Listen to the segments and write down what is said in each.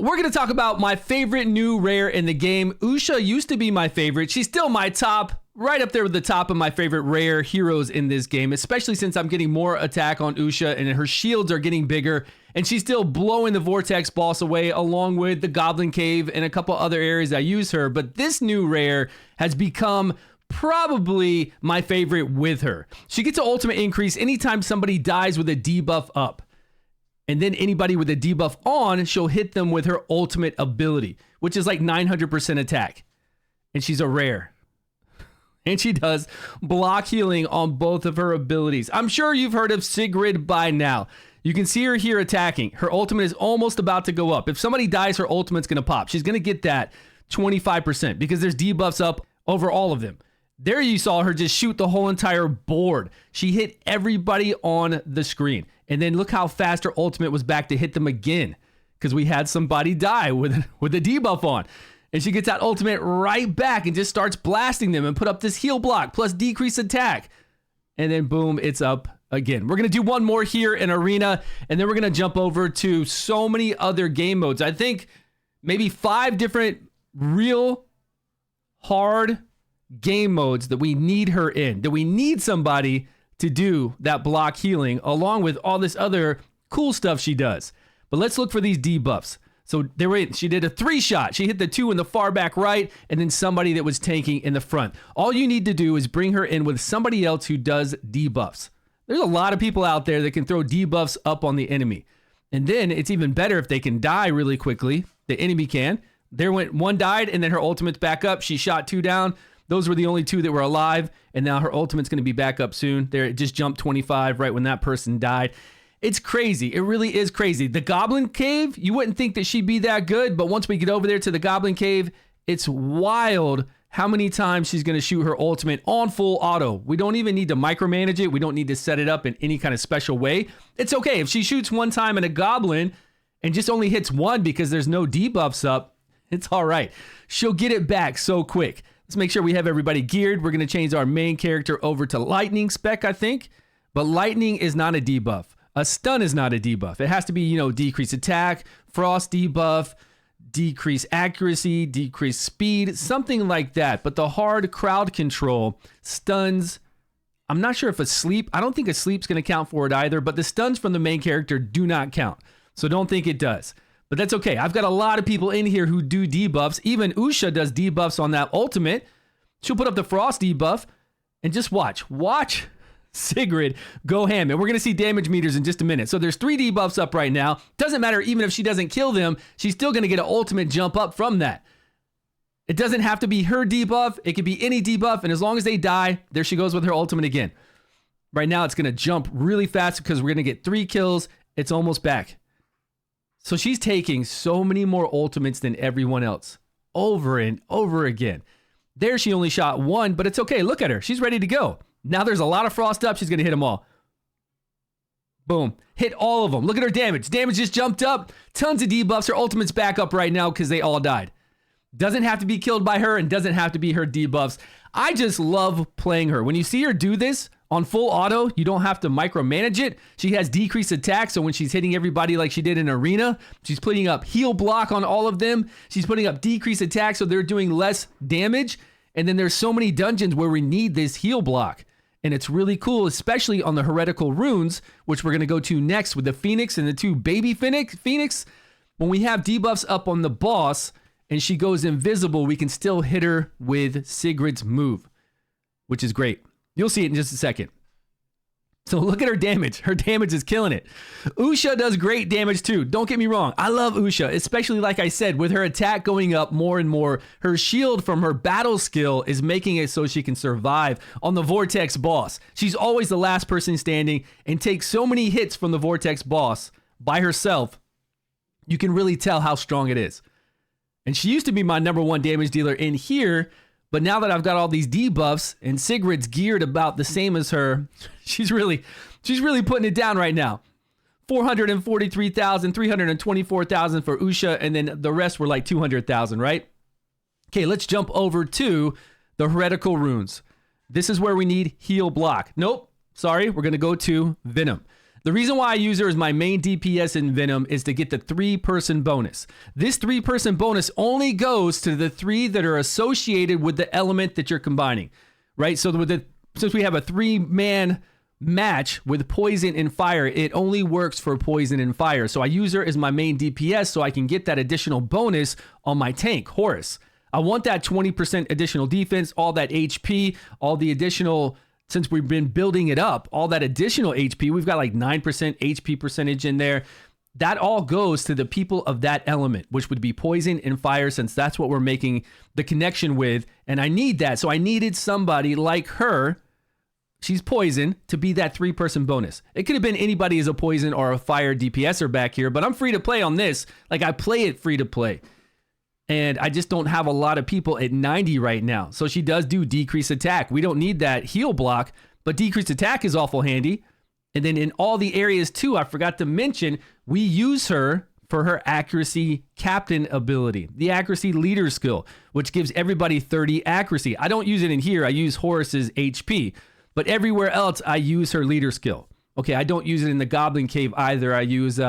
We're going to talk about my favorite new rare in the game. Usha used to be my favorite. She's still my top, right up there with the top of my favorite rare heroes in this game, especially since I'm getting more attack on Usha and her shields are getting bigger, and she's still blowing the Vortex boss away along with the Goblin Cave and a couple other areas I use her. But this new rare has become probably my favorite with her. She gets an ultimate increase anytime somebody dies with a debuff up. And then anybody with a debuff on, she'll hit them with her ultimate ability, which is like 900% attack. And she's a rare. And she does block healing on both of her abilities. I'm sure you've heard of Sigrid by now. You can see her here attacking. Her ultimate is almost about to go up. If somebody dies, her ultimate's going to pop. She's going to get that 25% because there's debuffs up over all of them. There you saw her just shoot the whole entire board. She hit everybody on the screen. And then look how fast her ultimate was back to hit them again because we had somebody die with a debuff on. And she gets that ultimate right back and just starts blasting them and put up this heal block plus decrease attack. And then boom, it's up again. We're going to do one more here in Arena, and then we're going to jump over to so many other game modes. I think maybe 5 different real hard game modes that we need her in, that we need somebody to do that block healing along with all this other cool stuff she does. But let's look for these debuffs. So she did a 3-shot. She hit the 2 in the far back right and then somebody that was tanking in the front. All you need to do is bring her in with somebody else who does debuffs. There's a lot of people out there that can throw debuffs up on the enemy. And then it's even better if they can die really quickly. The enemy can. There went 1 died and then her ultimate's back up. She shot 2 down. Those were the only 2 that were alive, and now her ultimate's going to be back up soon. There, it just jumped 25 right when that person died. It's crazy. It really is crazy. The Goblin Cave, you wouldn't think that she'd be that good, but once we get over there to the Goblin Cave, it's wild how many times she's going to shoot her ultimate on full auto. We don't even need to micromanage it. We don't need to set it up in any kind of special way. It's okay. If she shoots 1 time at a Goblin and just only hits 1 because there's no debuffs up, it's all right. She'll get it back so quick. Let's make sure we have everybody geared. We're going to change our main character over to Lightning Spec, I think. But Lightning is not a debuff. A stun is not a debuff. It has to be, decrease attack, frost debuff, decrease accuracy, decrease speed, something like that. But the hard crowd control, stuns, I'm not sure if I don't think a sleep's going to count for it either, but the stuns from the main character do not count. So don't think it does. But that's okay. I've got a lot of people in here who do debuffs. Even Usha does debuffs on that ultimate. She'll put up the frost debuff and just watch. Watch Sigrid go ham. And we're going to see damage meters in just a minute. So there's 3 debuffs up right now. Doesn't matter even if she doesn't kill them. She's still going to get an ultimate jump up from that. It doesn't have to be her debuff. It could be any debuff. And as long as they die, there she goes with her ultimate again. Right now it's going to jump really fast because we're going to get 3 kills. It's almost back. So she's taking so many more ultimates than everyone else over and over again. There she only shot 1, but it's okay. Look at her. She's ready to go. Now there's a lot of frost up. She's going to hit them all. Boom. Hit all of them. Look at her damage. Damage just jumped up. Tons of debuffs. Her ultimate's back up right now because they all died. Doesn't have to be killed by her and doesn't have to be her debuffs. I just love playing her. When you see her do this on full auto, you don't have to micromanage it. She has decreased attack, so when she's hitting everybody like she did in Arena, she's putting up heal block on all of them. She's putting up decreased attack, so they're doing less damage. And then there's so many dungeons where we need this heal block. And it's really cool, especially on the Heretical Runs, which we're going to go to next with the Phoenix and the 2 baby Phoenix. When we have debuffs up on the boss and she goes invisible, we can still hit her with Sigrid's move, which is great. You'll see it in just a second. So look at her damage. Her damage is killing it. Usha does great damage too. Don't get me wrong. I love Usha, especially like I said, with her attack going up more and more. Her shield from her battle skill is making it so she can survive on the Vortex boss. She's always the last person standing and takes so many hits from the Vortex boss by herself. You can really tell how strong it is. And she used to be my #1 damage dealer in here, but now that I've got all these debuffs and Sigrid's geared about the same as her, she's really putting it down right now. 443,000, 324,000 for Usha, and then the rest were like 200,000, right? Okay, let's jump over to the Heretical Runs. This is where we need heal block. Nope, sorry, we're going to go to Venom. The reason why I use her as my main DPS in Venom is to get the 3-person bonus. This 3-person bonus only goes to the 3 that are associated with the element that you're combining, right? So since we have a 3-man match with poison and fire, it only works for poison and fire. So I use her as my main DPS so I can get that additional bonus on my tank, Horus. I want that 20% additional defense, all that HP, all the additional, since we've been building it up, all that additional HP, we've got like 9% HP percentage in there. That all goes to the people of that element, which would be poison and fire, since that's what we're making the connection with. And I need that. So I needed somebody like her, she's poison, to be that 3-person bonus. It could have been anybody as a poison or a fire DPSer back here, but I'm free to play on this. Like, I play it free to play. And I just don't have a lot of people at 90 right now. So she does do decrease attack. We don't need that heal block, but decreased attack is awful handy. And then in all the areas too, I forgot to mention, we use her for her accuracy captain ability, the accuracy leader skill, which gives everybody 30 accuracy. I don't use it in here. I use Horus's HP, but everywhere else I use her leader skill. Okay, I don't use it in the Goblin Cave either. I use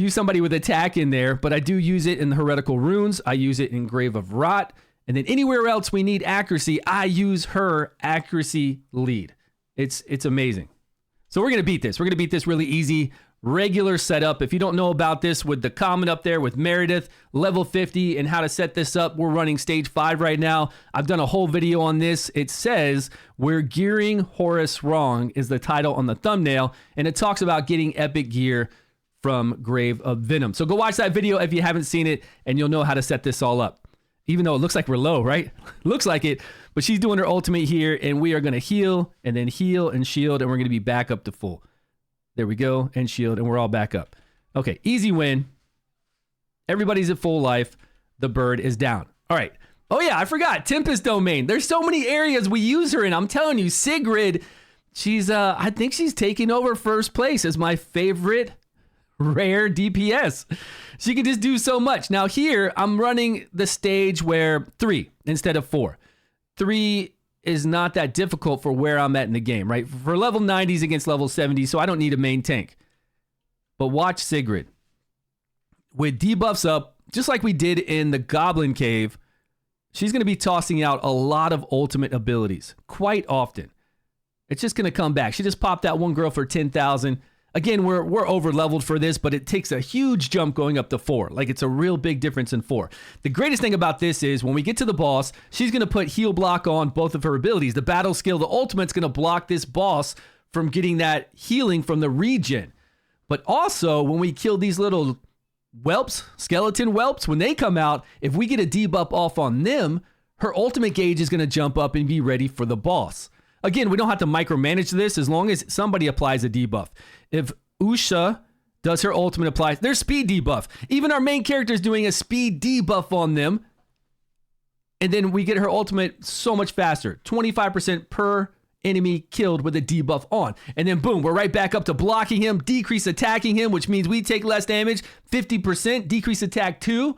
somebody with attack in there, but I do use it in the Heretical Runs. I use it in Grave of Rot. And then anywhere else we need accuracy, I use her accuracy lead. It's amazing. So we're going to beat this. We're going to beat this really easy, regular setup. If you don't know about this, with the comment up there with Meredith, level 50, and how to set this up, we're running stage 5 right now. I've done a whole video on this. It says, "We're gearing Horus wrong" is the title on the thumbnail, and it talks about getting epic gear from Grave of Venom. So go watch that video if you haven't seen it, and you'll know how to set this all up. Even though it looks like we're low, right? Looks like it, but she's doing her ultimate here, and we are going to heal and then heal and shield, and we're going to be back up to full. There we go, and shield, and we're all back up. Okay, easy win. Everybody's at full life. The bird is down. All right. Oh yeah, I forgot, Tempest Domain. There's so many areas we use her in. I'm telling you, Sigrid, I think she's taking over first place as my favorite rare DPS. She can just do so much. Now here, I'm running the stage where 3 instead of 4. 3 is not that difficult for where I'm at in the game, right? For level 90s against level 70s, so I don't need a main tank. But watch Sigrid. With debuffs up, just like we did in the Goblin Cave, she's going to be tossing out a lot of ultimate abilities quite often. It's just going to come back. She just popped that one girl for 10,000. Again, we're over leveled for this, but it takes a huge jump going up to 4. Like, it's a real big difference in 4. The greatest thing about this is when we get to the boss, she's going to put heal block on both of her abilities. The battle skill, the ultimate's going to block this boss from getting that healing from the regen. But also, when we kill these little whelps, skeleton whelps, when they come out, if we get a debuff off on them, her ultimate gauge is going to jump up and be ready for the boss. Again, we don't have to micromanage this as long as somebody applies a debuff. If Usha does her ultimate applies, there's speed debuff. Even our main character is doing a speed debuff on them. And then we get her ultimate so much faster. 25% per enemy killed with a debuff on. And then boom, we're right back up to blocking him, decrease attacking him, which means we take less damage. 50% decrease attack too.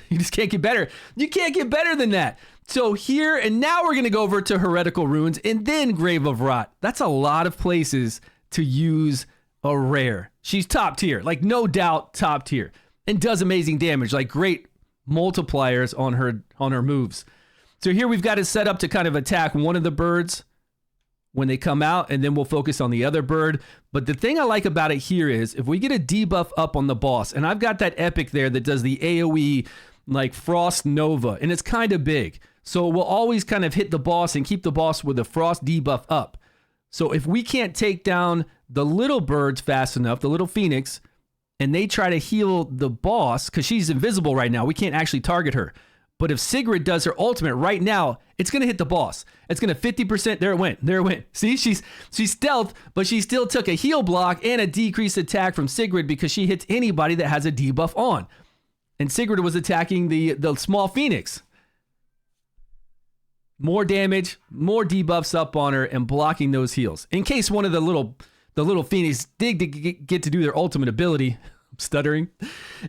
You just can't get better. You can't get better than that. So here, and now we're going to go over to Heretical Runs and then Grave of Rot. That's a lot of places to use a rare. She's top tier, like no doubt top tier, and does amazing damage, like great multipliers on her moves. So here we've got it set up to kind of attack one of the birds when they come out, and then we'll focus on the other bird. But the thing I like about it here is if we get a debuff up on the boss, and I've got that epic there that does the AoE like Frost Nova, and it's kind of big. So we'll always kind of hit the boss and keep the boss with the Frost debuff up. So if we can't take down the little birds fast enough, the little Phoenix, and they try to heal the boss, because she's invisible right now, we can't actually target her. But if Sigrid does her ultimate right now, it's going to hit the boss. It's going to 50%. There it went. There it went. See, she's stealth, but she still took a heal block and a decreased attack from Sigrid because she hits anybody that has a debuff on. And Sigrid was attacking the small Phoenix. More damage, more debuffs up on her, and blocking those heals. In case one of the little Phoenix did get to do their ultimate ability, I'm stuttering.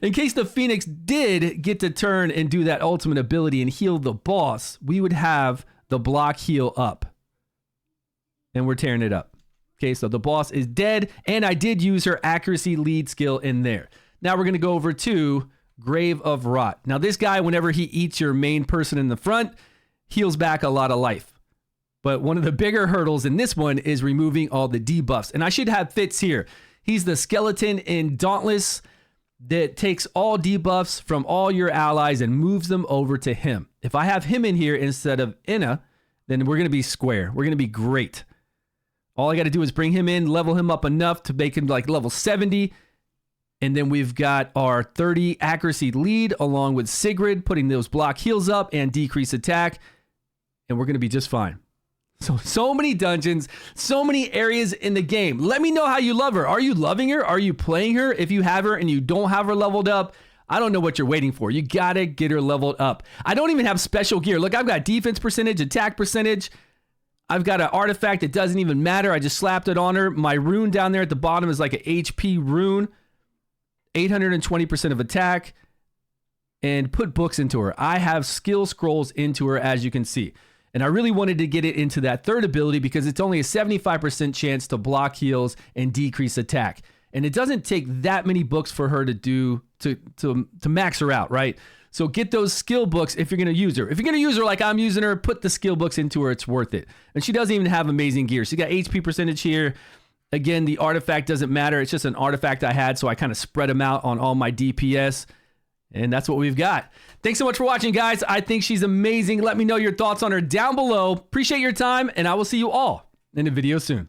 In case the Phoenix did get to turn and do that ultimate ability and heal the boss, we would have the block heal up. And we're tearing it up. Okay, so the boss is dead, and I did use her accuracy lead skill in there. Now we're going to go over to Grave of Rot. Now this guy, whenever he eats your main person in the front, heals back a lot of life. But one of the bigger hurdles in this one is removing all the debuffs. And I should have Fitz here. He's the skeleton in Dauntless that takes all debuffs from all your allies and moves them over to him. If I have him in here instead of Inna, then we're going to be square. We're going to be great. All I got to do is bring him in, level him up enough to make him like level 70. And then we've got our 30 accuracy lead along with Sigrid, putting those block heals up and decrease attack. And we're going to be just fine. So many dungeons, so many areas in the game. Let me know how you love her. Are you loving her? Are you playing her? If you have her and you don't have her leveled up, I don't know what you're waiting for. You got to get her leveled up. I don't even have special gear. Look, I've got defense percentage, attack percentage. I've got an artifact that doesn't even matter. I just slapped it on her. My rune down there at the bottom is like an HP rune. 820% of attack. And put books into her. I have skill scrolls into her, as you can see. And I really wanted to get it into that third ability because it's only a 75% chance to block heals and decrease attack. And it doesn't take that many books for her to do to max her out, right? So get those skill books if you're going to use her. If you're going to use her like I'm using her, put the skill books into her. It's worth it. And she doesn't even have amazing gear. She got HP percentage here. Again, the artifact doesn't matter. It's just an artifact I had, so I kind of spread them out on all my DPS. And that's what we've got. Thanks so much for watching, guys. I think she's amazing. Let me know your thoughts on her down below. Appreciate your time, and I will see you all in a video soon.